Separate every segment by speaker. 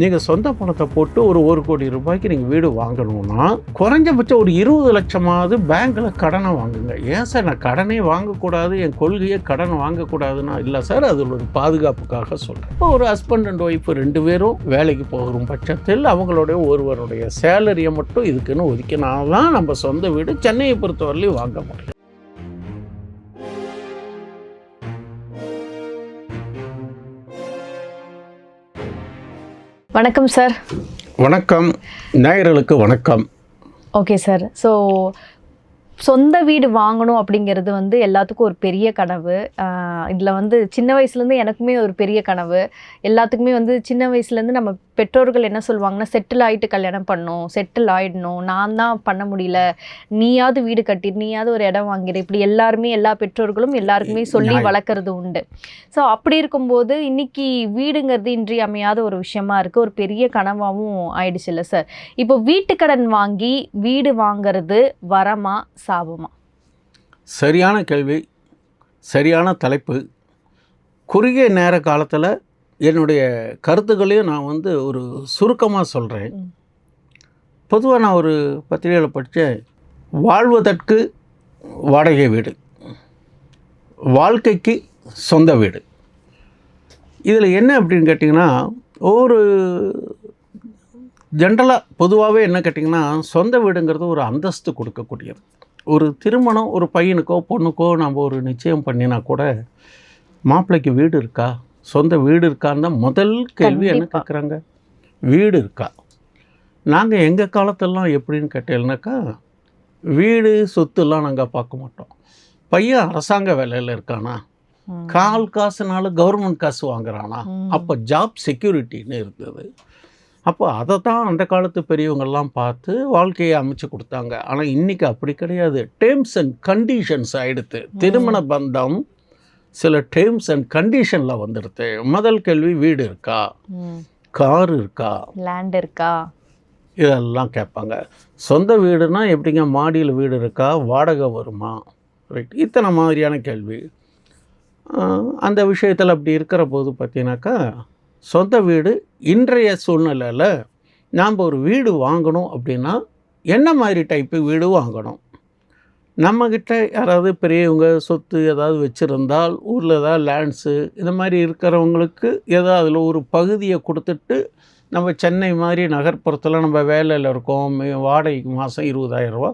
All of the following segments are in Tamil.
Speaker 1: நீங்கள் சொந்த பணத்தை போட்டு ஒரு 1 கோடி ரூபாய்க்கு நீங்கள் வீடு வாங்கணும்னா குறைஞ்சபட்சம் ஒரு 20 லட்சமாவது பேங்க்கில் கடனை வாங்குங்க. ஏன் சார் நான் கடனே வாங்கக்கூடாது, என் கொள்கையே கடன் வாங்கக்கூடாதுன்னா இல்லை சார், அது ஒரு பாதுகாப்புக்காக சொல்கிறேன். இப்போ ஒரு ஹஸ்பண்ட் அண்ட் ஒய்ஃப் 2 பேரும் வேலைக்கு போகிற பட்சத்தில் அவங்களுடைய ஒருவருடைய சேலரியை மட்டும் இதுக்குன்னு ஒதுக்கினால்தான் நம்ம சொந்த வீடு சென்னையை பொறுத்தவரையிலையும் வாங்க முடியும்.
Speaker 2: வணக்கம் சார்.
Speaker 1: வணக்கம் நேயர்களுக்கு வணக்கம்.
Speaker 2: Okay sir. ஸோ சொந்த வீடு வாங்கணும் அப்படிங்கிறது வந்து எல்லாத்துக்கும் ஒரு பெரிய கனவு. இதில் வந்து சின்ன வயசுலேருந்து எனக்குமே ஒரு பெரிய கனவு. எல்லாத்துக்குமே வந்து சின்ன வயசுலேருந்து நம்ம பெற்றோர்கள் என்ன சொல்லுவாங்கன்னா, செட்டில் ஆகிட்டு கல்யாணம் பண்ணணும், செட்டில் ஆகிடணும், நான் தான் பண்ண முடியல, நீயாவது வீடு கட்டிடு, நீயாவது ஒரு இடம் வாங்கிடு, இப்படி எல்லாருமே எல்லா பெற்றோர்களும் எல்லாருக்குமே சொல்லி வளர்க்குறது உண்டு. ஸோ அப்படி இருக்கும்போது இன்னைக்கு வீடுங்கிறது இன்றியமையாத ஒரு விஷயமா இருக்குது, ஒரு பெரிய கனவாகவும் ஆயிடுச்சு இல்லை சார். இப்போ வீட்டுக்கடன் வாங்கி வீடு வாங்கிறது வரமா சாபமா?
Speaker 1: சரியான கேள்வி, சரியான தலைப்பு. குறுகிய நேர காலத்தில் என்னுடைய கருத்துக்களையும் நான் வந்து ஒரு சுருக்கமாக சொல்கிறேன். பொதுவாக நான் ஒரு பத்திரிகையில் படித்தேன், வாழ்வதற்கு வாடகை வீடு, வாழ்க்கைக்கு சொந்த வீடு. இதில் என்ன அப்படின்னு கேட்டிங்கன்னா, ஒவ்வொரு ஜென்ரலாக பொதுவாகவே என்ன கேட்டிங்கன்னா, சொந்த வீடுங்கிறது ஒரு அந்தஸ்து கொடுக்கக்கூடியது. ஒரு திருமணம், ஒரு பையனுக்கோ பொண்ணுக்கோ நம்ம ஒரு நிச்சயம் பண்ணினா கூட மாப்பிள்ளைக்கு வீடு இருக்கா, சொந்த வீடு இருக்கான்னு தான் முதல் கேள்வி என்ன கேட்குறாங்க, வீடு இருக்கா. நாங்கள் எங்கள் காலத்திலலாம் எப்படின்னு கேட்டீங்கன்னாக்கா, வீடு சொத்துலாம் நாங்கள் பார்க்க மாட்டோம். பையன் அரசாங்க வேலையில் இருக்கானா, கால் காசுனாலும் கவர்மெண்ட் காசு வாங்குறானா, அப்போ ஜாப் செக்யூரிட்டின்னு இருந்தது. அப்போ அதை தான் அந்த காலத்து பெரியவங்கள்லாம் பார்த்து வாழ்க்கையை அமைச்சு கொடுத்தாங்க. ஆனால் இன்றைக்கி அப்படி கிடையாது. டேர்ம்ஸ் அண்ட் கண்டிஷன்ஸ் ஆகிடுது. திருமண பந்தம் சில டேர்ம்ஸ் அண்ட் கண்டிஷனில் வந்துடுது. முதல் கேள்வி வீடு இருக்கா, கார் இருக்கா,
Speaker 2: லேண்ட் இருக்கா,
Speaker 1: இதெல்லாம் கேட்பாங்க. சொந்த வீடுனா எப்படிங்க, மாடியில் வீடு இருக்கா, வாடகை வருமா, ரைட், இத்தனை மாதிரியான கேள்வி. அந்த விஷயத்தில் அப்படி இருக்கிற போது பார்த்தீங்கன்னாக்கா, சொந்த வீடு இன்றைய சூழ்நிலையில் நாம் ஒரு வீடு வாங்கணும் அப்படின்னா என்ன மாதிரி டைப்பு வீடு வாங்கணும். நம்மக்கிட்ட யாராவது பெரியவங்க சொத்து ஏதாவது வச்சுருந்தால், ஊரில் ஏதாவது லேண்ட்ஸு இந்த மாதிரி இருக்கிறவங்களுக்கு ஏதாவது அதில் ஒரு பகுதியை கொடுத்துட்டு, நம்ம சென்னை மாதிரி நகர்ப்புறத்தில் நம்ம வேலையில் இருக்கோம், வாடகைக்கு மாதம் 20,000 ரூபா,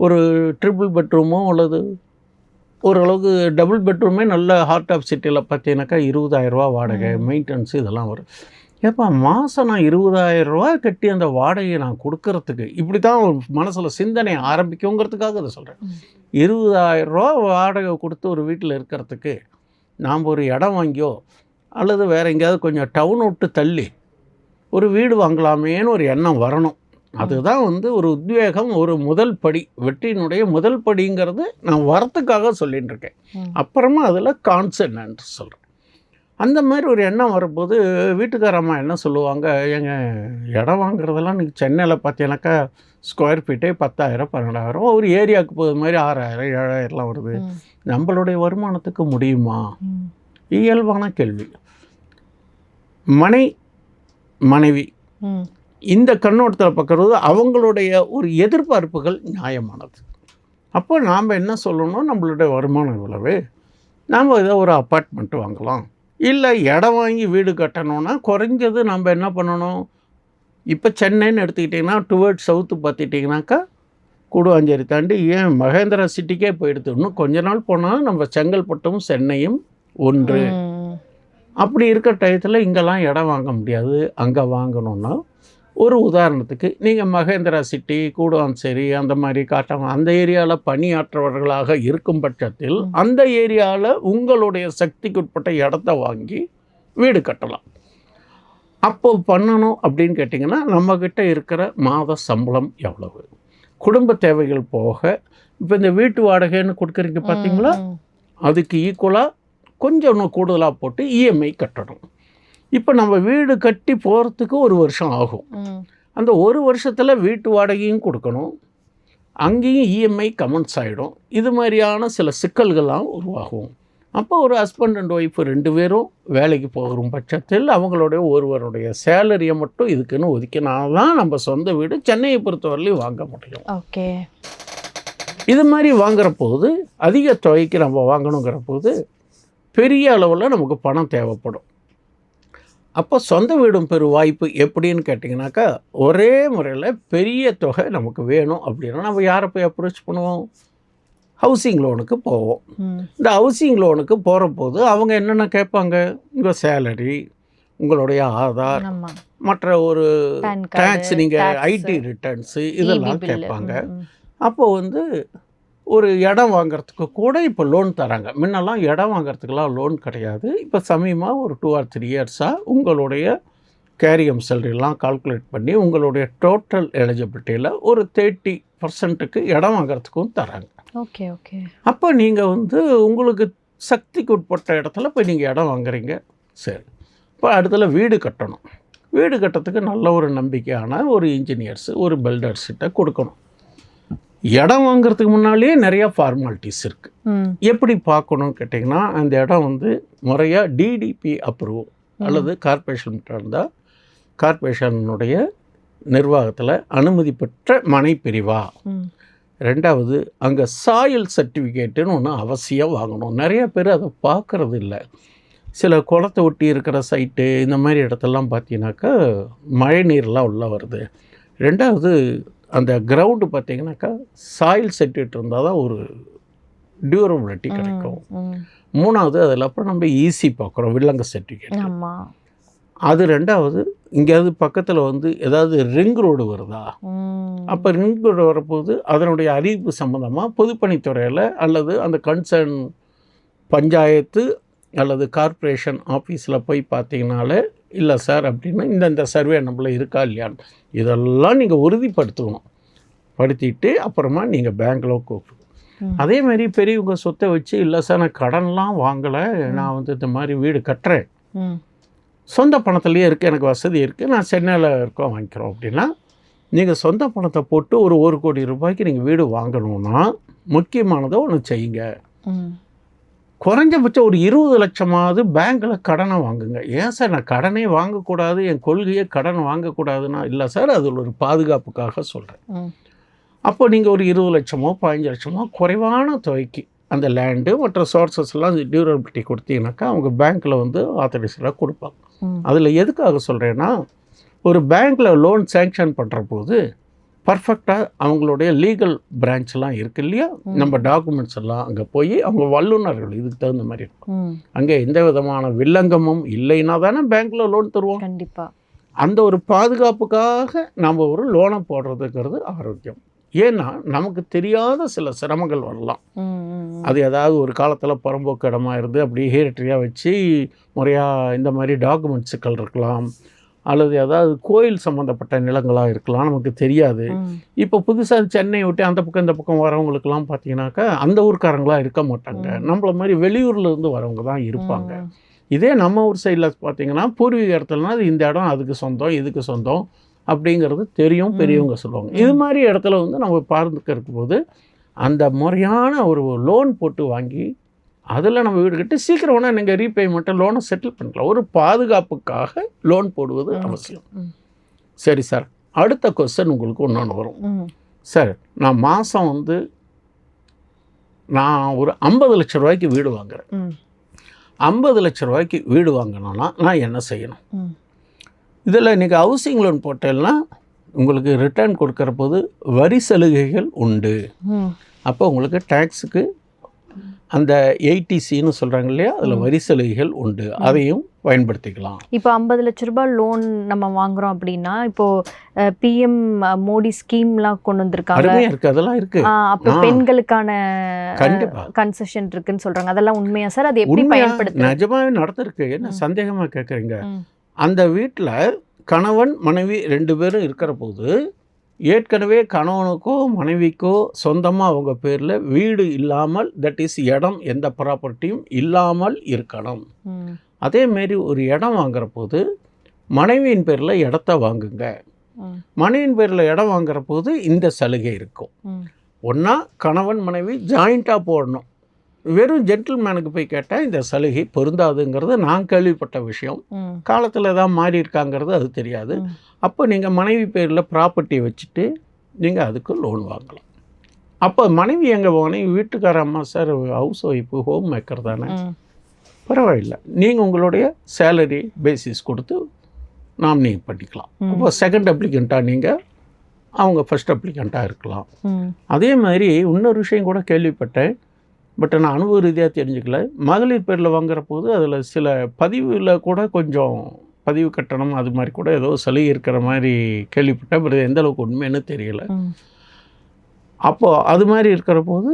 Speaker 1: ஒரு ட்ரிபிள் பெட்ரூமோ அல்லது ஓரளவுக்கு டபுள் பெட்ரூமே நல்ல ஹார்ட் ஆஃப் சிட்டியில் பார்த்தீங்கன்னாக்கா 20,000 ரூபா வாடகை, மெயின்டெனன்ஸு இதெல்லாம் வரும். ஏப்பா மாதம் நான் 20,000 ரூபா கட்டி அந்த வாடகையை நான் கொடுக்கறதுக்கு, இப்படி தான் ஒரு மனசில் சிந்தனை ஆரம்பிக்குங்கிறதுக்காக அதை சொல்கிறேன். 20,000 ரூபா வாடகை கொடுத்து ஒரு வீட்டில் இருக்கிறதுக்கு நாம் ஒரு இடம் வாங்கியோ அல்லது வேறு எங்கேயாவது கொஞ்சம் டவுன் விட்டு தள்ளி ஒரு வீடு வாங்கலாமேன்னு ஒரு எண்ணம் வரணும். அதுதான் வந்து ஒரு உத்வேகம், ஒரு முதல் படி, வெற்றியினுடைய முதல் படிங்கிறது நான் வரத்துக்காக சொல்லிகிட்டு இருக்கேன். அப்புறமா அதில் கான்சென்ட் சொல்கிறேன். அந்த மாதிரி ஒரு எண்ணம் வரும்போது வீட்டுக்காரம்மா என்ன சொல்லுவாங்க, எங்கள் இடம் வாங்குறதெல்லாம் நீங்கள் சென்னையில் பார்த்தீங்கன்னாக்கா ஸ்கொயர் ஃபீட்டே 10,000 12,000, ஒரு ஏரியாவுக்கு போகிற மாதிரி 6,000 7,000லாம் வருது. நம்மளுடைய வருமானத்துக்கு முடியுமா? இயல்பான கேள்வி. மனைவி இந்த கண்ணோட்டத்தில் பார்க்குறது அவங்களுடைய ஒரு எதிர்பார்ப்புகள் நியாயமானது. அப்போ நாம் என்ன சொல்லணும், நம்மளுடைய வருமானம் இவ்வளவு, நாம் ஏதோ ஒரு அப்பார்ட்மெண்ட் வாங்கலாம், இல்லை இடம் வாங்கி வீடு கட்டணும்னா குறைஞ்சது நம்ம என்ன பண்ணணும். இப்போ சென்னைன்னு எடுத்துக்கிட்டிங்கன்னா டுவர்ட்ஸ் சவுத்து பார்த்துட்டிங்கனாக்கா கூடுவாஞ்சேரி தாண்டி ஏன் மகேந்திரா சிட்டிக்கே போயிடுது. இன்னும் கொஞ்ச நாள் போனால் நம்ம செங்கல்பட்டும் சென்னையும் ஒன்று. அப்படி இருக்கிற டயத்தில் இங்கெல்லாம் இடம் வாங்க முடியாது. அங்கே வாங்கணுன்னா ஒரு உதாரணத்துக்கு நீங்கள் மகேந்திரா சிட்டி, கூடுவாஞ்சேரி அந்த மாதிரி காட்டாமல் அந்த ஏரியாவில் பணியாற்றவர்களாக இருக்கும் பட்சத்தில் அந்த ஏரியாவில் உங்களுடைய சக்திக்கு உட்பட்ட இடத்த வாங்கி வீடு கட்டலாம். அப்போ பண்ணணும் அப்படின்னு கேட்டிங்கன்னா, நம்மக்கிட்ட இருக்கிற மாத சம்பளம் எவ்வளவு, குடும்ப தேவைகள் போக, இப்போ இந்த வீட்டு வாடகைன்னு கொடுக்குறீங்க பார்த்தீங்களா, அதுக்கு ஈக்குவலாக கொஞ்சம் இன்னும் கூடுதலாக போட்டு இஎம்ஐ கட்டணும். இப்போ நம்ம வீடு கட்டி போகிறதுக்கு 1 வருஷம் ஆகும். அந்த 1 வருஷத்தில் வீட்டு வாடகையும் கொடுக்கணும், அங்கேயும் இஎம்ஐ கமெண்ட்ஸ் ஆகிடும். இது மாதிரியான சில சிக்கல்கள்லாம் உருவாகும். அப்போ ஒரு ஹஸ்பண்ட் அண்ட் ஒய்ஃப் 2 பேரும் வேலைக்கு போகும் பட்சத்தில் அவங்களுடைய ஒருவருடைய சேலரியை மட்டும் இதுக்குன்னு ஒதுக்கினா தான் நம்ம சொந்த வீடு சென்னையை பொறுத்தவரையிலையும் வாங்க முடியும்.
Speaker 2: ஓகே.
Speaker 1: இது மாதிரி வாங்குற போது அதிக தொகைக்கு நம்ம வாங்கணுங்கிற போது பெரிய அளவில் நமக்கு பணம் தேவைப்படும். அப்போ சொந்த வீடும் பெறும் வாய்ப்பு எப்படின்னு கேட்டிங்கனாக்கா, ஒரே முறையில் பெரிய தொகை நமக்கு வேணும் அப்படின்னா நம்ம யாரை போய் அப்ரோச் பண்ணுவோம்? ஹவுசிங் லோனுக்கு போவோம். இந்த ஹவுசிங் லோனுக்கு போகிற போது அவங்க என்னென்ன கேட்பாங்க? உங்கள் சேலரி, உங்களுடைய ஆதார், மற்ற ஒரு டேக்ஸ், நீங்கள் ஐடி ரிட்டர்ன்ஸு இதெல்லாம் கேட்பாங்க. அப்போ வந்து ஒரு இடம் வாங்கிறதுக்கு கூட இப்போ லோன் தராங்க. முன்னெல்லாம் இடம் வாங்கிறதுக்கெல்லாம் லோன் கிடையாது. இப்போ சமயமாக ஒரு 2 or 3 இயர்ஸாக உங்களுடைய கேரியம் சேலரிலாம் கால்குலேட் பண்ணி உங்களுடைய டோட்டல் எலிஜிபிலிட்டியில் ஒரு 30%க்கு இடம் வாங்கிறதுக்கும் தராங்க.
Speaker 2: Okay okay.
Speaker 1: அப்போ நீங்கள் வந்து உங்களுக்கு சக்திக்கு உட்பட்ட இடத்துல போய் நீங்கள் இடம் வாங்குறீங்க. சரி, இப்போ அடுத்தல வீடு கட்டணும். வீடு கட்டுறதுக்கு நல்ல ஒரு நம்பிக்கையான ஒரு இன்ஜினியர்ஸு, ஒரு பில்டர்ஸ்கிட்ட கொடுக்கணும். இடம் வாங்குறதுக்கு முன்னாலேயே நிறையா ஃபார்மாலிட்டிஸ் இருக்குது. எப்படி பார்க்கணும்னு கேட்டிங்கன்னா, அந்த இடம் வந்து முறையாக டிடிபி அப்ரூவ் அல்லது கார்பரேஷன் இருந்தால் கார்பரேஷனுடைய நிர்வாகத்தில் அனுமதி பெற்ற மனை பிரிவா. ரெண்டாவது, அங்கே சாயில் சர்டிஃபிகேட்டுன்னு ஒன்று அவசியம் வாங்கணும். நிறைய பேர் அதை பார்க்குறது இல்லை. சில குளத்தை ஒட்டி இருக்கிற சைட்டு இந்த மாதிரி இடத்தெல்லாம் பார்த்தீங்கன்னாக்கா மழை நீர்லாம் உள்ளே வருது. ரெண்டாவது, அந்த கிரவுண்டு பார்த்தீங்கன்னாக்கா சாயில் சர்டிஃபிகேட் இருந்தால் தான் ஒரு டியூரபிலிட்டி கிடைக்கும். மூணாவது, அதில் அப்புறம் நம்ம ஈஸி பார்க்குறோம் வில்லங்க சர்டிஃபிகேட். அது ரெண்டாவது, இங்கேயாவது பக்கத்தில் வந்து ஏதாவது ரிங் ரோடு வருதா, அப்போ ரிங் ரோடு வரப்போது அதனுடைய அறிவிப்பு சம்மந்தமாக பொதுப்பணித்துறையில் அல்லது அந்த கன்சர்ன் பஞ்சாயத்து அல்லது கார்ப்பரேஷன் ஆஃபீஸில் போய் பார்த்தீங்கனாலே இல்லை சார் அப்படின்னு இந்த சர்வே நம்மள இருக்கா இல்லையான்னு இதெல்லாம் நீங்கள் உறுதிப்படுத்தணும். படுத்திட்டு அப்புறமா நீங்கள் பேங்க்கில் கூப்பிடுவோம். அதே மாதிரி பெரியவங்க சொத்தை வச்சு இல்லை சார் நான் கடன்லாம் வாங்கலை, நான் வந்து இந்த மாதிரி வீடு கட்டுறேன், சொந்த பணத்துலேயே இருக்குது, எனக்கு வசதி இருக்குது, நான் சென்னையில் இருக்கோம் வாங்கிக்கிறோம் அப்படின்னா நீங்கள் சொந்த பணத்தை போட்டு ஒரு 1 கோடி ரூபாய்க்கு நீங்கள் வீடு வாங்கணுன்னா முக்கியமானதை ஒன்று செய்யுங்க. குறைஞ்சபட்சம் ஒரு 20 லட்சமாவது பேங்க்கில் கடனை வாங்குங்க. ஏன் சார் நான் கடனே வாங்கக்கூடாது, என் கொள்கையே கடன் வாங்கக்கூடாதுன்னா, இல்லை சார் அது ஒரு பாதுகாப்புக்காக சொல்கிறேன். அப்போ நீங்கள் ஒரு 20 லட்சமோ 15 லட்சமோ குறைவான தொகைக்கு அந்த லேண்டு மற்ற சோர்ஸஸ்லாம் டியூரபிலிட்டி கொடுத்தீங்கன்னாக்கா அவங்க பேங்க்கில் வந்து ஆத்தரைஸ்டாக கொடுப்பாங்க. அதில் எதுக்காக சொல்கிறேன்னா, ஒரு பேங்க்கில் லோன் சேங்ஷன் பண்ணுற போது பர்ஃபெக்டாக அவங்களுடைய லீகல் பிரான்ச்லாம் இருக்குது இல்லையா, நம்ம டாக்குமெண்ட்ஸ் எல்லாம் அங்கே போய் அவங்க வல்லுநர்கள் இதுக்கு தகுந்த மாதிரி இருக்கும். அங்கே எந்த விதமான வில்லங்கமும் இல்லைன்னா தானே பேங்க்கில் லோன் தருவோம்.
Speaker 2: கண்டிப்பாக
Speaker 1: அந்த ஒரு பாதுகாப்புக்காக நம்ம ஒரு லோனை போடுறதுங்கிறது ஆரோக்கியம். ஏன்னா நமக்கு தெரியாத சில சிரமங்கள் வரலாம். அது ஏதாவது ஒரு காலத்தில் புறம்போக்கு இடமா இருந்து அப்படியே ஹேரிட்டரியாக வச்சு முறையாக இந்த மாதிரி டாக்குமெண்ட் சிக்கல் இருக்கலாம், அல்லது ஏதாவது கோயில் சம்மந்தப்பட்ட நிலங்களாக இருக்கலாம், நமக்கு தெரியாது. இப்போ புதுசாக சென்னை விட்டு அந்த பக்கம் இந்த பக்கம் வரவங்களுக்கெல்லாம் பார்த்தீங்கன்னாக்கா அந்த ஊருக்காரங்களாம் இருக்க மாட்டாங்க, நம்மள மாதிரி வெளியூர்லேருந்து வரவங்க தான் இருப்பாங்க. இதே நம்ம ஊர் சைடில் பார்த்தீங்கன்னா பூர்வீக இடத்துலனா அது இந்த இடம் அதுக்கு சொந்தம் இதுக்கு சொந்தம் அப்படிங்கிறது தெரியும், பெரியவங்க சொல்லுவாங்க. இது மாதிரி இடத்துல வந்து நம்ம பார்த்துக்க போது அந்த முறையான ஒரு லோன் போட்டு வாங்கி அதில் நம்ம வீடு கட்டி சீக்கிரம் வேணால் நீங்கள் ரீபேமெண்ட்டை லோனை செட்டில் பண்ணிக்கலாம். ஒரு பாதுகாப்புக்காக லோன் போடுவது அவசியம். சரி சார், அடுத்த கொஸ்டின் உங்களுக்கு ஒன்று வரும். சார் நான் மாதம் வந்து நான் ஒரு 50 லட்ச ரூபாய்க்கு வீடு வாங்குறேன், 50 லட்ச ரூபாய்க்கு வீடு வாங்கினோன்னா நான் என்ன செய்யணும்? இதில் நீங்கள் ஹவுசிங் லோன் போட்டேன்னா உங்களுக்கு ரிட்டர்ன் கொடுக்குற போது வரி சலுகைகள் உண்டு. அப்போ உங்களுக்கு டேக்ஸுக்கு அந்த 80Cன்னு சொல்கிறாங்க இல்லையா, அதில் வரி சலுகைகள் உண்டு, அதையும் பயன்படுத்திக்கலாம்.
Speaker 2: இப்போ 50 லட்ச ரூபாய் லோன் நம்ம வாங்குறோம் அப்படின்னா இப்போது பிஎம் மோடி ஸ்கீம்லாம் கொண்டு வந்திருக்காங்க.
Speaker 1: அருமையாக இருக்குது, அதெல்லாம் இருக்குது.
Speaker 2: அப்போ பெண்களுக்கான
Speaker 1: கண்டிப்பாக
Speaker 2: கன்செஷன் இருக்குன்னு சொல்கிறாங்க, அதெல்லாம் உண்மையா சார்? அது எப்படி பயன்படுத்து?
Speaker 1: நிஜமாகவே நடந்திருக்கு. என்ன சந்தேகமாக கேட்குறீங்க? அந்த வீட்டில் கணவன் மனைவி 2 பேரும் இருக்கிற போது ஏற்கனவே கணவனுக்கோ மனைவிக்கோ சொந்தமாக அவங்க பேரில் வீடு இல்லாமல், தட் இஸ் இடம் எந்த ப்ராப்பர்ட்டியும் இல்லாமல் இருக்கணும். அதேமாரி ஒரு இடம் வாங்குற போது மனைவியின் பேரில் இடத்த வாங்குங்க. மனைவியின் பேரில் இடம் வாங்குற போது இந்த சலுகை இருக்கும். ஒன்றா கணவன் மனைவி ஜாயிண்ட்டாக போடணும். வெறும் ஜென்டில்மேனுக்கு போய் கேட்டால் இந்த சலுகை பொருந்தாதுங்கிறது நான் கேள்விப்பட்ட விஷயம். காலத்தில் தான் மாறி இருக்காங்கிறது அது தெரியாது. அப்போ நீங்கள் மனைவி பேரில் ப்ராப்பர்ட்டியை வச்சுட்டு நீங்கள் அதுக்கு லோன் வாங்கலாம். அப்போ மனைவி எங்கள் மனைவி வீட்டுக்கார அம்மா sir house wife home maker தானே, பரவாயில்லை, நீங்கள் உங்களுடைய சேலரி பேசிஸ் கொடுத்து நாமினி பண்ணிக்கலாம். அப்போ செகண்ட் அப்ளிகண்ட்டாக நீங்கள் அவங்க ஃபர்ஸ்ட் அப்ளிகண்ட்டாக இருக்கலாம். அதே மாதிரி இன்னொரு விஷயம் கூட கேள்விப்பட்டேன், பட் நான் அனுபவ ரீதியாக தெரிஞ்சுக்கல. மகளிர் பேரில் வாங்குற போது அதில் சில பதிவில் கூட கொஞ்சம் பதிவு கட்டணம் அது மாதிரி கூட ஏதோ சலுகை இருக்கிற மாதிரி கேள்விப்பட்டேன். பட் எந்த அளவுக்கு உண்மைன்னு தெரியல. அப்போது அது மாதிரி இருக்கிற போது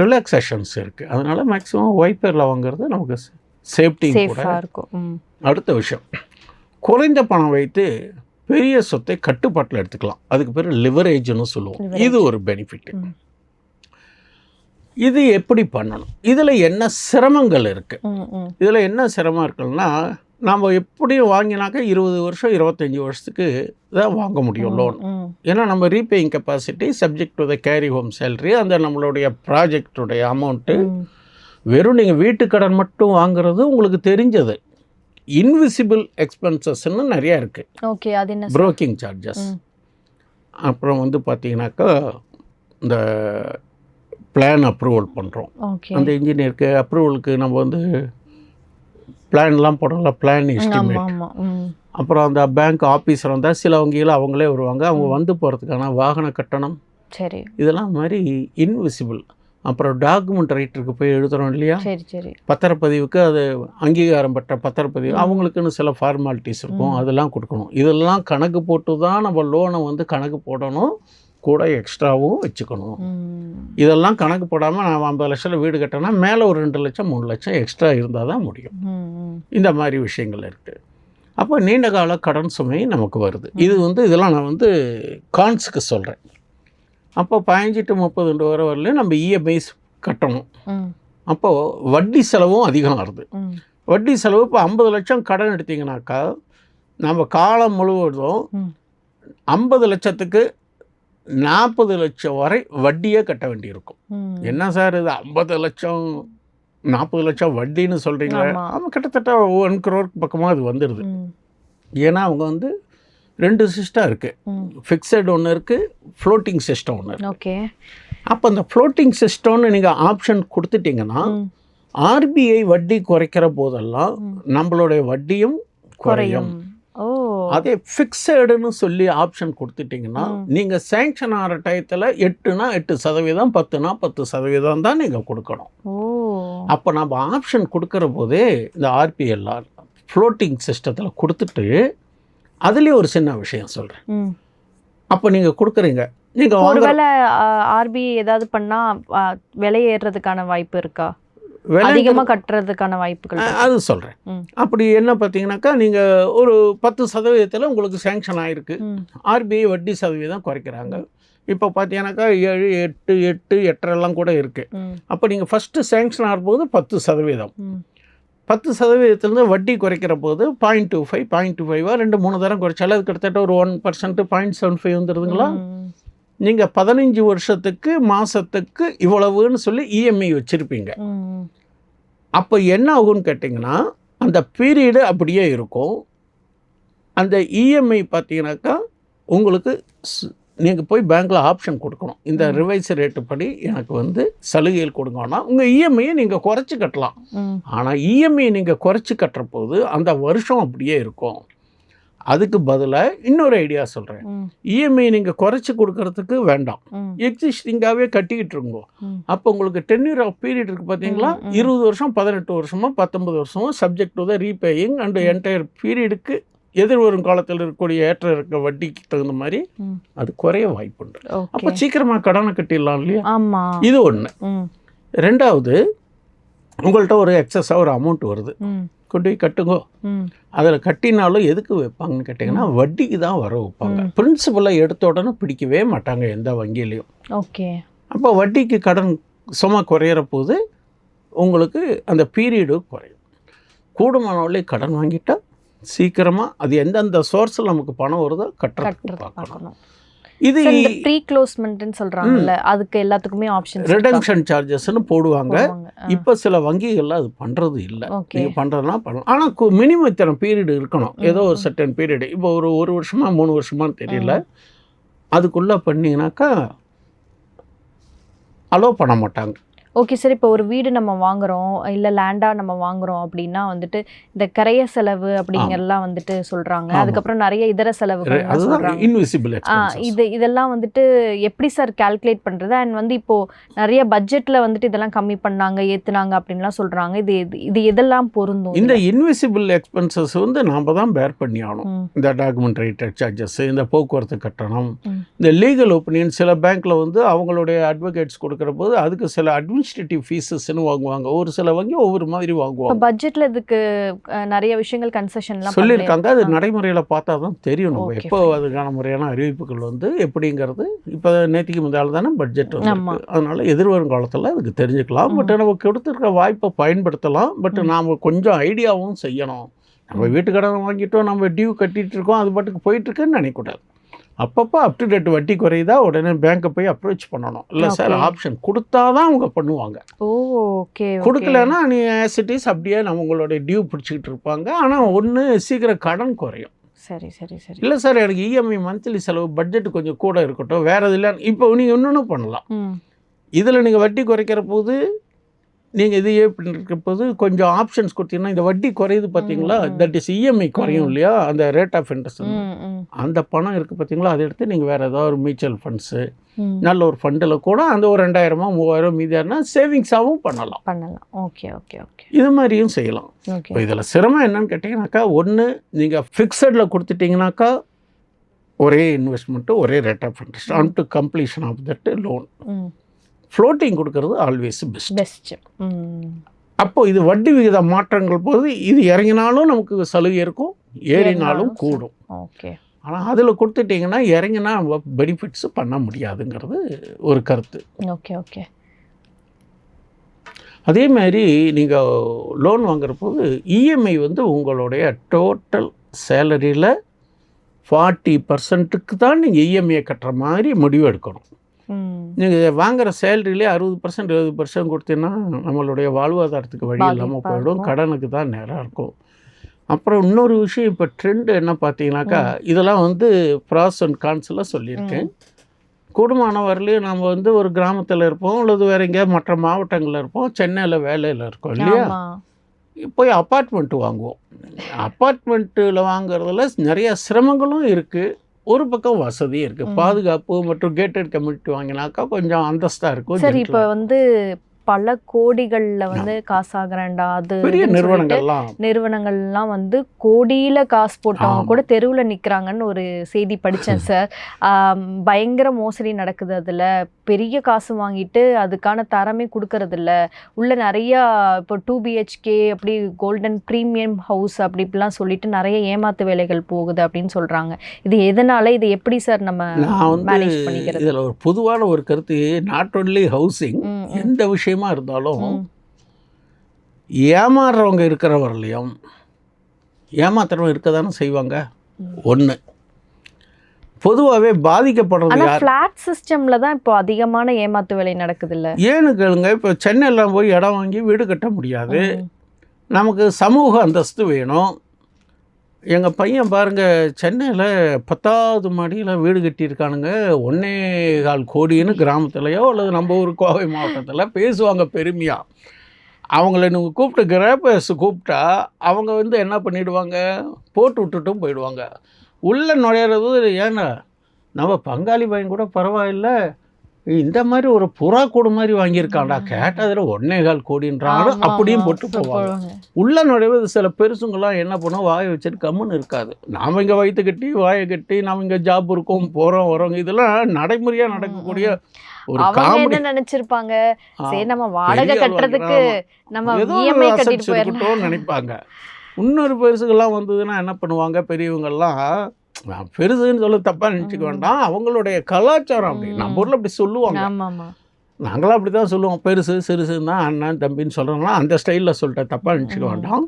Speaker 1: ரிலாக்ஸேஷன்ஸ் இருக்குது. அதனால் மேக்ஸிமம் ஒய்ஃப் பேரில் வாங்குறது நமக்கு சேஃப்டி கூட இருக்கும். அடுத்த விஷயம், குறைந்த பணம் வைத்து பெரிய சொத்தை கட்டுப்பாட்டில் எடுத்துக்கலாம். அதுக்கு பேர் லிவரேஜ்னு சொல்லுவோம். இது ஒரு பெனிஃபிட். இது எப்படி பண்ணணும், இதில் என்ன சிரமங்கள் இருக்குது? இதில் என்ன சிரமம் இருக்குன்னா, நம்ம எப்படியும் வாங்கினாக்க 20 வருஷம் 25 வருஷத்துக்கு தான் வாங்க முடியும் லோன். ஏன்னா நம்ம repaying capacity subject to the carry home salary, அந்த நம்மளுடைய ப்ராஜெக்டுடைய அமௌண்ட்டு. வெறும் நீங்கள் வீட்டு கடன் மட்டும் வாங்குறது உங்களுக்கு தெரிஞ்சது. இன்விசிபிள் எக்ஸ்பென்சஸ்ன்னு நிறையா இருக்குது.
Speaker 2: ஓகே, அது என்ன?
Speaker 1: Broking charges. அப்புறம் வந்து பார்த்தீங்கன்னாக்கா இந்த பிளான் அப்ரூவல் பண்ணுறோம். அந்த இன்ஜினியருக்கு அப்ரூவலுக்கு நம்ம வந்து பிளான்லாம் போடலாம், பிளான் எஸ்டிமேட். அப்புறம் அந்த பேங்க் ஆஃபீஸர் வந்தால் சில வங்கியில் அவங்களே வருவாங்க, அவங்க வந்து போகிறதுக்கான வாகன கட்டணம், சரி, இதெல்லாம் மாதிரி இன்விசிபிள். அப்புறம் டாக்குமெண்ட் ரைட்டருக்கு போய் எழுதுகிறோம் இல்லையா, பத்திரப்பதிவுக்கு அது அங்கீகாரம் பெற்ற பத்திரப்பதிவு, அவங்களுக்குன்னு சில ஃபார்மாலிட்டிஸ் இருக்கும், அதெல்லாம் கொடுக்கணும். இதெல்லாம் கணக்கு போட்டு தான் நம்ம லோனை வந்து கணக்கு போடணும், கூட எக்ஸ்ட்ராவும் வச்சுக்கணும். இதெல்லாம் கணக்கு போடாமல் நான் 50 லட்சம் வீடு கட்டினா மேலே ஒரு 2 லட்சம் 3 லட்சம் எக்ஸ்ட்ரா இருந்தால் தான் முடியும். இந்த மாதிரி விஷயங்கள் இருக்குது. அப்போ நீண்ட கால கடன் சுமை நமக்கு வருது. இது வந்து இதெல்லாம் நான் வந்து கான்ஸுக்கு சொல்கிறேன். அப்போ 15 to 30 வரை வரலையும் நம்ம இஎம்ஐஸ் கட்டணும். அப்போது வட்டி செலவும் அதிகம் வருது. வட்டி செலவு இப்போ 50 லட்சம் கடன் எடுத்திங்கனாக்கா நம்ம காலம் முழுவதும் 50 லட்சத்துக்கு 40 லட்சம் வரை வட்டியே கட்ட வேண்டியிருக்கும். என்ன சார் இது 50 லட்சம் 40 லட்சம் வட்டின்னு சொல்கிறீங்களா? அவன் கிட்டத்தட்ட 1 crore பக்கமாக அது வந்துடுது. ஏன்னா அவங்க வந்து 2 சிஸ்டம் இருக்குது, ஃபிக்ஸட் ஒன்று இருக்குது, ஃப்ளோட்டிங் சிஸ்டம் ஒன்று இருக்குது. ஓகே, அப்போ அந்த ஃப்ளோட்டிங் சிஸ்டம்னு நீங்கள் ஆப்ஷன் கொடுத்துட்டிங்கன்னா ஆர்பிஐ வட்டி குறைக்கிற போதெல்லாம் நம்மளுடைய வட்டியும் குறையும். அதே ஃபிக்ஸடுன்னு சொல்லி ஆப்ஷன் கொடுத்துட்டிங்கன்னா நீங்கள் சேங்ஷன் ஆகிற டயத்தில் 8னா 8%, 10னா 10% தான் நீங்கள் கொடுக்கணும். அப்போ நம்ம ஆப்ஷன் கொடுக்குற போதே இந்த ஆர்பிஎல்ஆர் ஃப்ளோட்டிங் சிஸ்டத்தில் கொடுத்துட்டு அதுலேயே ஒரு சின்ன விஷயம் சொல்கிறேன். அப்போ நீங்கள் கொடுக்குறீங்க, நீங்கள்
Speaker 2: ஒருவேளை ஆர்பிஐ ஏதாவது பண்ணால் விலை ஏறுறதுக்கான வாய்ப்பு இருக்கா? அதிகமாக கட்டுறதுக்கான வாய்ப்புகள்
Speaker 1: அது சொல்கிறேன். அப்படி என்ன பார்த்தீங்கன்னாக்கா நீங்கள் ஒரு 10% உங்களுக்கு சேங்ஷன் ஆகிருக்கு, ஆர்பிஐ வட்டி சதவீதம் குறைக்கிறாங்க. இப்போ பார்த்தீங்கன்னாக்கா 7, 8, 8.5 கூட இருக்குது. அப்போ நீங்கள் ஃபஸ்ட்டு சேங்ஷன் ஆகும்போது 10%, 10%லேருந்து வட்டி குறைக்கிற போது 0.25 0.25 2-3 தரம் குறைச்சாலும் அது கிட்டத்தட்ட ஒரு 1% 0.75 வந்துடுதுங்களா? நீங்கள் 15 வருஷத்துக்கு மாதத்துக்கு இவ்வளவுன்னு சொல்லி இஎம்ஐ வச்சுருப்பீங்க. அப்போ என்ன ஆகும்னு கேட்டிங்கன்னா அந்த பீரியடு அப்படியே இருக்கும். அந்த இஎம்ஐ பார்த்தீங்கன்னாக்கா உங்களுக்கு நீங்கள் போய் பேங்க்கில் ஆப்ஷன் கொடுக்கணும், இந்த ரிவைஸ் ரேட்டு படி எனக்கு வந்து சலுகைகள் கொடுங்கன்னா உங்கள் இஎம்ஐயை நீங்கள் குறைச்சி கட்டலாம். ஆனால் இஎம்ஐ நீங்கள் குறைச்சி கட்டுற போது அந்த வருஷம் அப்படியே இருக்கும். அதுக்கு பதிலாக இன்னொரு ஐடியா சொல்கிறேன். இஎம்ஐ நீங்கள் குறைச்சி கொடுக்கறதுக்கு வேண்டாம், எக்ஸிஸ்டிங்காகவே கட்டிக்கிட்டு இருங்கோ. அப்போ உங்களுக்கு டென்யூர் ஆஃப் பீரியட் இருக்குது பார்த்தீங்களா, 20 வருஷம் 18 வருஷமோ 19 வருஷமோ subject to the repaying and entire பீரியடுக்கு எதிர்வரும் காலத்தில் இருக்கக்கூடிய ஏற்ற இருக்க வட்டிக்கு தகுந்த மாதிரி அது குறைய வாய்ப்புண்டு. அப்போ சீக்கிரமாக கடனை கட்டிடலாம் இல்லையா? இது ஒன்று. ரெண்டாவது, உங்கள்கிட்ட ஒரு எக்ஸஸாக ஒரு அமௌண்ட் வருது, கொண்டு போய் கட்டுங்கோ. அதில் கட்டினாலும் எதுக்கு வைப்பாங்கன்னு கேட்டிங்கன்னா வட்டிக்கு தான் வர வைப்பாங்க. பிரின்சிபலை எடுத்த உடனே பிடிக்கவே மாட்டாங்க எந்த வங்கியிலையும். ஓகே, அப்போ வட்டிக்கு கடன் சும்மா குறையிற போது உங்களுக்கு அந்த பீரியடு குறையும். கூடுமானவர்களே கடன் வாங்கிட்டால் சீக்கிரமாக அது எந்தெந்த சோர்ஸில் நமக்கு பணம் வருதோ கட்டுறதுக்கு பார்க்கணும். இது
Speaker 2: ப்ரீ க்ளோஸ்மெண்ட்னு சொல்றாங்கல்ல, அதுக்கு எல்லாத்துக்குமே ஆப்ஷன்ஸ்
Speaker 1: ரிடம்ஷன் சார்ஜஸ்ன்னு போடுவாங்க. இப்போ சில வங்கிகள்ல அது பண்ணுறது இல்லை. நீங்கள் பண்ணுறதுனா பண்ணலாம். ஆனால் மினிமம் இத்தனை பீரியட் இருக்கணும். ஏதோ ஒரு சர்டன் பீரியடு. இப்போ ஒரு வருஷமா 3 வருஷமானு தெரியல. அதுக்குள்ளே பண்ணிங்கனாக்கா அலோவ் பண்ண மாட்டாங்க.
Speaker 2: Okay sir. இப்போ ஒரு வீடு நம்ம வாங்குறோம், இல்லை லேண்டாக நம்ம வாங்குறோம் அப்படின்னா வந்துட்டு இந்த கரைய செலவு அப்படிங்கிறலாம் வந்துட்டு சொல்கிறாங்க. அதுக்கப்புறம் நிறைய இதர செலவுகள் சொல்கிறாங்க.
Speaker 1: இன்விசிபிள்
Speaker 2: இதெல்லாம் வந்துட்டு எப்படி சார் கால்குலேட் பண்ணுறது? அண்ட் வந்து இப்போது நிறைய பட்ஜெட்டில் வந்துட்டு இதெல்லாம் கம்மி பண்ணாங்க, ஏற்றுனாங்க அப்படின்லாம் சொல்கிறாங்க. இது எதெல்லாம் பொருந்தும்?
Speaker 1: இந்த இன்விசிபிள் எக்ஸ்பென்சஸ் வந்து நாம் தான் பேர் பண்ணி ஆகணும். இந்த டாக்குமெண்ட் ரைட்டட் சார்ஜஸ், இந்த போக்குவரத்து கட்டணம், இந்த லீகல் ஒப்பீனியன். சில பேங்க்கில் வந்து அவங்களுடைய அட்வொகேட்ஸ் கொடுக்குற போது அதுக்கு சில அட்மினிஸ்ட்ரேட்டிவ் ஃபீஸஸ்ன்னு வாங்குவாங்க. ஒரு சில வங்கி ஒவ்வொரு மாதிரி வாங்குவாங்க.
Speaker 2: பட்ஜெட்டில் இதுக்கு நிறைய விஷயங்கள் கன்செஷன்லாம்
Speaker 1: சொல்லியிருக்காங்க. அது நடைமுறையில் பார்த்தா தான் தெரியும். நம்ம எப்போ அதுக்கான முறையான அறிவிப்புகள் வந்து எப்படிங்கிறது. இப்போ நேற்றுக்கு முந்தாள் தானே பட்ஜெட் வந்து, அதனால் எதிர்வரும் காலத்தில் அதுக்கு தெரிஞ்சுக்கலாம். பட் நம்ம கொடுத்துருக்க வாய்ப்பை பயன்படுத்தலாம். பட் நாம் கொஞ்சம் ஐடியாவும் செய்யணும். நம்ம வீட்டு கடன் வாங்கிட்டோம், நம்ம டியூ கட்டிகிட்டு இருக்கோம், அது பாட்டுக்கு போயிட்டுருக்குன்னு நினைக்கக்கூடாது. அப்பப்போ அப் டு டேட் வட்டி குறையுதா உடனே பேங்க்கை போய் அப்ரோச் பண்ணணும். இல்லை சார் ஆப்ஷன் கொடுத்தா தான் அவங்க பண்ணுவாங்க.
Speaker 2: ஓகே.
Speaker 1: கொடுக்கலன்னா நீ ஆஸ் இட் இஸ் அப்படியே நம்ம உங்களுடைய டியூ பிடிச்சிக்கிட்டு இருப்பாங்க. ஆனால் ஒன்று சீக்கிரம் கடன் குறையும்.
Speaker 2: சரி சரி சரி.
Speaker 1: இல்லை சார் எனக்கு இஎம்ஐ மந்த்லி செலவு பட்ஜெட் கொஞ்சம் கூட இருக்கட்டும், வேறு இது இல்லை. இப்போ நீங்கள் இன்னொன்று பண்ணலாம். இதில் நீங்கள் வட்டி குறைக்கிற போது நீங்கள் இது இருக்க போது கொஞ்சம் ஆப்ஷன்ஸ் கொடுத்தீங்கன்னா இந்த வட்டி குறையுது பார்த்தீங்களா, தட் இஸ் இஎம்ஐ குறையும் இல்லையா, அந்த ரேட் ஆஃப் இன்ட்ரெஸ்ட். அந்த பணம் இருக்குது பார்த்தீங்களா, அதை எடுத்து நீங்கள் வேறு ஏதாவது ஒரு மியூச்சுவல் ஃபண்ட்ஸு, நல்ல ஒரு ஃபண்டில் கூட அந்த ஒரு 2000 3000 மீதியானா சேவிங்ஸாகவும் பண்ணலாம்.
Speaker 2: Okay okay okay.
Speaker 1: இது மாதிரியும் செய்யலாம். இப்போ இதில் சிரமம் என்னன்னு கேட்டிங்கனாக்கா, ஒன்று நீங்கள் ஃபிக்ஸடில் கொடுத்துட்டிங்கனாக்கா ஒரே இன்வெஸ்ட்மெண்ட்டு ஒரே rate of interest until completion of that loan. Floating கொடுக்கறது ஆல்வேஸ் பெஸ்ட். அப்போ இது வட்டி விகித மாற்றங்கள் போது இது இறங்கினாலும் நமக்கு சலுகை இருக்கும், ஏறினாலும் கூடும்.
Speaker 2: ஓகே.
Speaker 1: ஆனால் அதில் கொடுத்துட்டிங்கன்னா இறங்கினா பெனிஃபிட்ஸ் பண்ண முடியாதுங்கிறது ஒரு கருத்து.
Speaker 2: Okay okay.
Speaker 1: அதே மாதிரி நீங்கள் லோன் வாங்குற போது இஎம்ஐ வந்து உங்களுடைய டோட்டல் சேலரியில் 40% தான் நீங்கள் இஎம்ஐயை கட்டுற மாதிரி முடிவு எடுக்கணும். நீங்கள் வாங்குகிற சேலரியிலே 60% 70% கொடுத்தீங்கன்னா நம்மளுடைய வாழ்வாதாரத்துக்கு வழி இல்லாமல் போயிடும், கடனுக்கு தான் நேராக இருக்கும். அப்புறம் இன்னொரு விஷயம், இப்போ ட்ரெண்டு என்ன பார்த்தீங்கன்னாக்கா, இதெல்லாம் வந்து ப்ராஸ் அண்ட் கான்ஸ்லாம் சொல்லியிருக்கேன். கூடுமான வரலையும் நம்ம வந்து ஒரு கிராமத்தில் இருப்போம், அல்லது வேறு எங்கேயாவது மற்ற மாவட்டங்களில் இருப்போம், சென்னையில் வேலையில் இருக்கோம் இல்லையா, போய் அப்பார்ட்மெண்ட்டு வாங்குவோம். அப்பார்ட்மெண்ட்டில் வாங்குறதுல நிறைய சிரமங்களும் இருக்குது, ஒரு பக்கம் வசதியும் இருக்குது. பாதுகாப்பு மற்றும் கேட்டட் கம்யூனிட்டி வாங்கினாக்கா கொஞ்சம் அந்தஸ்தாக இருக்கும்.
Speaker 2: சரி, இப்போ வந்து பல கோடிகளில் வந்து காசாகிறாண்டா, அது
Speaker 1: பெரிய
Speaker 2: நிறுவனங்கள்லாம் வந்து கோடியில் காசு போட்டவங்க கூட தெருவில் நிற்கிறாங்கன்னு ஒரு செய்தி படித்தேன் சார். பயங்கர மோசடி நடக்குது. அதில் பெரிய காசு வாங்கிட்டு அதுக்கான தரமே கொடுக்கறதில்ல. உள்ள நிறையா இப்போ 2 BHK அப்படி கோல்டன் ப்ரீமியம் ஹவுஸ் அப்படி இப்படிலாம் சொல்லிட்டு நிறைய ஏமாத்து வேலைகள் போகுது அப்படின்னு சொல்கிறாங்க. இது எதனால, இது எப்படி சார் நம்ம மேனேஜ் பண்ணிக்கிறது?
Speaker 1: இதில் ஒரு பொதுவான ஒரு கருத்து, நாட் ஒன்லி ஹவுசிங், எந்த விஷயமா இருந்தாலும் ஏமாறுறவங்க இருக்கிற வரலையும் ஏமாத்துறவங்க இருக்க தானே செய்வாங்க. ஒன்று பொதுவாகவே பாதிக்கப்படுறது யார்?
Speaker 2: ஃப்ளாட் சிஸ்டமில் தான் இப்போ அதிகமான ஏமாத்து வேலை நடக்குது இல்லை?
Speaker 1: ஏன்னு கேளுங்க. இப்போ சென்னையில் போய் இடம் வாங்கி வீடு கட்ட முடியாது, நமக்கு சமூக அந்தஸ்து வேணும். எங்கள் பையன் பாருங்கள், சென்னையில் 10வது மாடியில் வீடு கட்டியிருக்கானுங்க, 1.25 கோடின்னு கிராமத்துலையோ அல்லது நம்ம ஊர் கோவை மாவட்டத்தில் பேசுவாங்க பெருமையாக. அவங்கள நீங்கள் கூப்பிட்டு கிராப்பர்ஸ் கூப்பிட்டா அவங்க வந்து என்ன பண்ணிவிடுவாங்க, போட்டு விட்டுட்டும் போயிடுவாங்க. உள்ளே நுழையிறது ஏன்னா நம்ம பங்காளி பையன் கூட பரவாயில்ல, இந்த மாதிரி ஒரு புறா கூடு மாதிரி வாங்கியிருக்காண்டா, கேட்டதில் 1.25 கோடின்றாங்க அப்படியும் போட்டு போவாங்க. உள்ளே நுழைவது சில பெருசுங்களாம் என்ன பண்ணோம், வாயை வச்சுட்டு கம்முன்னு இருக்காது. நாம் இங்கே வயிற்று கட்டி வாயை கட்டி நாம் இங்கே ஜாப் இருக்கோம் போகிறோம் வரோங்க, இதெல்லாம் நடைமுறையாக நடக்கக்கூடிய ஒரு காமெடி.
Speaker 2: என்ன நினைச்சிருப்பாங்க, சரி நம்ம வாடகை கட்டுறதுக்கு நம்ம இஎம்ஐ கட்டிட்டு போயிடணும்னு
Speaker 1: நினைப்பாங்க. இன்னொரு பெருசுகள்லாம் வந்ததுன்னா என்ன பண்ணுவாங்க, பெரியவங்கள்லாம் பெருசுன்னு சொல்ல தப்பாக நினச்சிக்க வேண்டாம், அவங்களுடைய கலாச்சாரம் அப்படி. நம்ம ஊரில் அப்படி சொல்லுவாங்க, நாங்களாம் அப்படி தான் சொல்லுவோம், பெருசு சிறுசுன்னு தான் அண்ணன் தம்பின்னு சொல்கிறோம்னா அந்த ஸ்டைலில் சொல்லிட்டேன், தப்பாக நினச்சிக்க வேண்டாம்.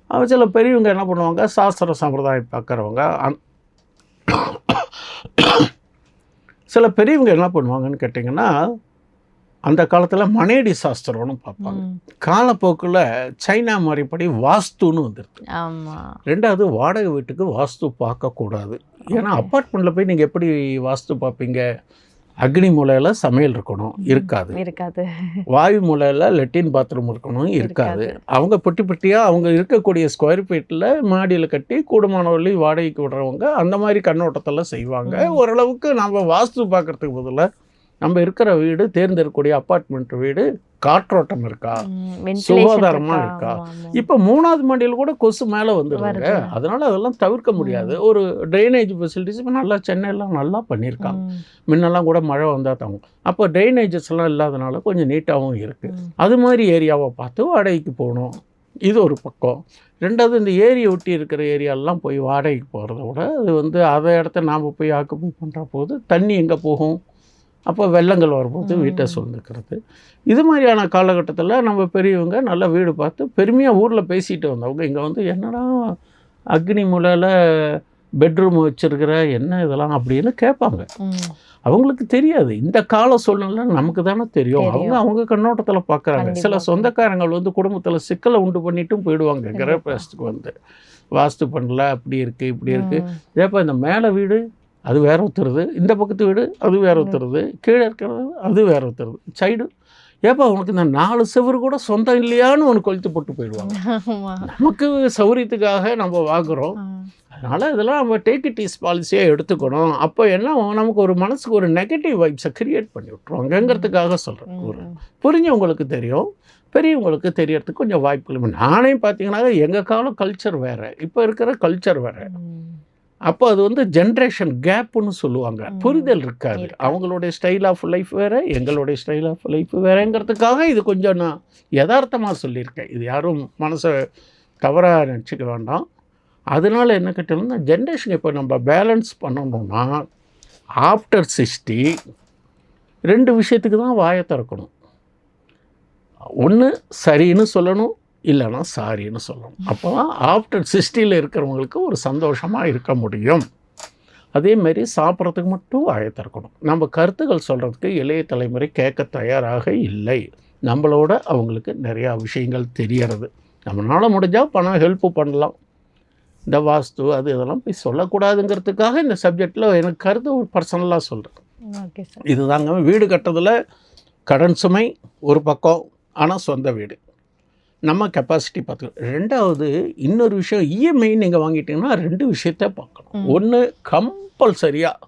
Speaker 1: அவன் சில பெரியவங்க என்ன பண்ணுவாங்க, சாஸ்திர சம்பிரதாயம் பார்க்குறவங்க சில பெரியவங்க என்ன பண்ணுவாங்கன்னு கேட்டிங்கன்னா, அந்த காலத்தில் மனேடி சாஸ்திரம்னு பார்ப்பாங்க. காலப்போக்கில் சைனா முறைப்படி வாஸ்துன்னு வந்துருக்கு.
Speaker 2: ஆமாம்.
Speaker 1: 2வது வாடகை வீட்டுக்கு வாஸ்து பார்க்கக்கூடாது. ஏன்னா அப்பார்ட்மெண்ட்டில் போய் நீங்கள் எப்படி வாஸ்து பார்ப்பீங்க? அக்னி மூலையில் சமையல் இருக்கணும், இருக்காது.
Speaker 2: இருக்காது.
Speaker 1: வாயு மூலையில் லெட்டின் பாத்ரூம் இருக்கணும், இருக்காது. அவங்க பொட்டி பொட்டியாக அவங்க இருக்கக்கூடிய ஸ்கொயர் ஃபீட்டில் மாடியில் கட்டி கூடுமானவர்களி வாடகைக்கு விடுறவங்க அந்த மாதிரி கண்ணோட்டத்தில் செய்வாங்க. ஓரளவுக்கு நம்ம வாஸ்து பார்க்குறதுக்கு பதிலாக நம்ம இருக்கிற வீடு, தேர்ந்தெடுக்கக்கூடிய அப்பார்ட்மெண்ட் வீடு காற்றோட்டம் இருக்கா, சுகாதாரமாக இருக்கா. இப்போ 3வது மாடியில் கூட கொசு மேலே வந்துடுறாங்க. அதனால் அதெல்லாம் தவிர்க்க முடியாது. ஒரு ட்ரைனேஜ் ஃபெசிலிட்டிஸ் இப்போ நல்லா சென்னையெல்லாம் நல்லா பண்ணியிருக்காங்க. முன்னெல்லாம் கூட மழை வந்தால் தாங்கும். அப்போ ட்ரைனேஜஸ் எல்லாம் இல்லாதனால கொஞ்சம் நீட்டாகவும் இருக்குது. அது மாதிரி ஏரியாவை பார்த்து வாடகைக்கு போகணும். இது ஒரு பக்கம். 2வது இந்த ஏரியை ஒட்டி இருக்கிற ஏரியாலாம் போய் வாடகைக்கு போகிறத விட அது அதை இடத்த நாம் போய் ஆக்குப்பை பண்ணுற போது தண்ணி எங்கே போகும்? அப்போ வெள்ளங்கள் வரும்போது வீட்டை சூழ்ந்துக்கிறது. இது மாதிரியான காலகட்டத்தில் நம்ம பெரியவங்க நல்ல வீடு பார்த்து பெருமையாக ஊரில் பேசிட்டு வந்தவங்க இங்கே என்னடா அக்னி மூலையில் பெட்ரூம் வச்சுருக்கிற என்ன இதெல்லாம் அப்படின்னு கேட்பாங்க. அவங்களுக்கு தெரியாது. இந்த கால சூழ்நிலை நமக்கு தானே தெரியும். அவங்க கண்ணோட்டத்தில் பார்க்குறாங்க. சில சொந்தக்காரங்கள் குடும்பத்தில் சிக்கலை உண்டு பண்ணிட்டும் போயிடுவாங்க. கிரகப்பிரவேசத்துக்கு வாஸ்து பண்ணல, அப்படி இருக்குது இப்படி இருக்குது. ஏப்பா இந்த மேலே வீடு அது வேற ஒத்துறது, இந்த பக்கத்து வீடு அது வேற ஒத்துறது, கீழே இருக்கிறது அது வேற ஒத்துறது, சைடு ஏப்பா உனக்கு இந்த 4 செவரு கூட சொந்தம் இல்லையான்னு ஒன்று கொளுத்து போட்டு போயிடுவாங்க. நமக்கு சௌகரியத்துக்காக நம்ம வாங்குகிறோம். அதனால் இதெல்லாம் நம்ம டேக் இட் ஈஸ் பாலிசியாக எடுத்துக்கணும். அப்போ என்ன நமக்கு ஒரு மனசுக்கு ஒரு நெகட்டிவ் வைப்ஸை க்ரியேட் பண்ணி விட்ருவாங்கங்கிறதுக்காக சொல்கிறேன். ஒரு புரிஞ்சவங்களுக்கு தெரியும், பெரியவங்களுக்கு தெரியறதுக்கு கொஞ்சம் வாய்ப்புகள். நானே பார்த்தீங்கன்னா எங்கள் காலம் கல்ச்சர் வேறு, இப்போ இருக்கிற கல்ச்சர் வேறு. அப்போ அது ஜென்ரேஷன் கேப்புன்னு சொல்லுவாங்க. புரிதல் இருக்காது. அவங்களுடைய ஸ்டைல் ஆஃப் லைஃப் வேறு, எங்களுடைய ஸ்டைல் ஆஃப் லைஃப் வேறுங்கிறதுக்காக இது கொஞ்சம் நான் யதார்த்தமாக சொல்லியிருக்கேன். இது யாரும் மனசை தவறாக நினச்சிக்க வேண்டாம். அதனால் என்ன கேட்டாலும் ஜென்ரேஷன் இப்போ நம்ம பேலன்ஸ் பண்ணணும்னா ஆஃப்டர் 60 2 விஷயத்துக்கு தான் வாயை திறக்கணும். ஒன்று சரின்னு சொல்லணும், இல்லைனா சாரின்னு சொல்லணும். அப்போ தான் ஆஃப்டர் 60 இருக்கிறவங்களுக்கு ஒரு சந்தோஷமாக இருக்க முடியும். அதேமாரி சாப்பிட்றதுக்கு மட்டும் வாயை திறக்கணும். நம்ம கருத்துக்கள் சொல்கிறதுக்கு இளைய தலைமுறை கேட்க தயாராக இல்லை. நம்மளோட அவங்களுக்கு நிறையா விஷயங்கள் தெரியறது. நம்மளால் முடிஞ்சால் பணம் ஹெல்ப்பு பண்ணலாம். இந்த வாஸ்து அது இதெல்லாம் போய் சொல்லக்கூடாதுங்கிறதுக்காக இந்த சப்ஜெக்டில் எனக்கு கருத்து ஒரு பர்சனலாக சொல்கிறேன்.
Speaker 2: Okay sir.
Speaker 1: இதுதாங்க வீடு கட்டுறதுல கடன் சுமை ஒரு பக்கம், ஆனால் சொந்த வீடு நம்ம கெப்பாசிட்டி பார்த்துக்கணும். 2வது இன்னொரு விஷயம், இஎம்ஐ நீங்கள் வாங்கிட்டீங்கன்னா 2 விஷயத்த பார்க்கணும். ஒன்று கம்பல்சரியாக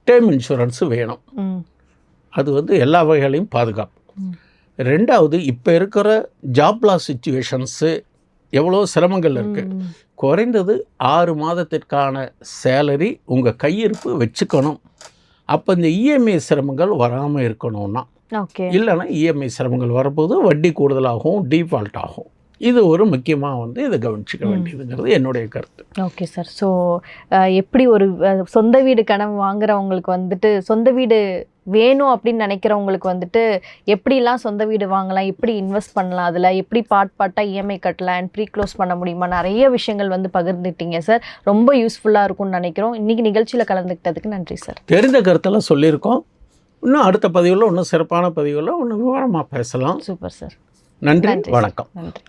Speaker 1: டேர்ம் இன்சூரன்ஸு வேணும். அது எல்லா வகைகளையும் பாதுகாப்பு. 2வது இப்போ இருக்கிற ஜாப் லாஸ் சிச்சுவேஷன்ஸு எவ்வளோ சிரமங்கள் இருக்குது. குறைந்தது 6 மாதத்திற்கான சேலரி உங்கள் கையிருப்பு வச்சுக்கணும். அப்போ இந்த இஎம்ஐ சிரமங்கள் வராமல் இருக்கணும்னா, இல்லைன்னா இஎம்ஐ சிரமங்கள் வரும்போது வட்டி கூடுதலாகும், டீஃபால்ட் ஆகும். இது ஒரு முக்கியமாக இதை கவனிச்சிக்க வேண்டியதுங்கிறது என்னுடைய கருத்து.
Speaker 2: Okay sir. ஸோ எப்படி ஒரு சொந்த வீடு கனவு வாங்குறவங்களுக்கு சொந்த வீடு வேணும் அப்படின்னு நினைக்கிறவங்களுக்கு எப்படிலாம் சொந்த வீடு வாங்கலாம், எப்படி இன்வெஸ்ட் பண்ணலாம், அதில் எப்படி பார்ட்டாக இஎம்ஐ கட்டலாம் அண்ட் ப்ரீ க்ளோஸ் பண்ண முடியுமா, நிறைய விஷயங்கள் பகிர்ந்துட்டீங்க சார். ரொம்ப யூஸ்ஃபுல்லாக இருக்கும்னு நினைக்கிறோம். இன்றைக்கி நிகழ்ச்சியில் கலந்துக்கிட்டதுக்கு நன்றி சார்.
Speaker 1: தெரிந்த கருத்தெல்லாம் சொல்லியிருக்கோம். இன்னும் அடுத்த பதிவில் இன்னும் சிறப்பான பதிவில் இன்னும் விவரமாக பேசலாம்.
Speaker 2: Super sir.
Speaker 1: நன்றி, வணக்கம்.
Speaker 2: நன்றி.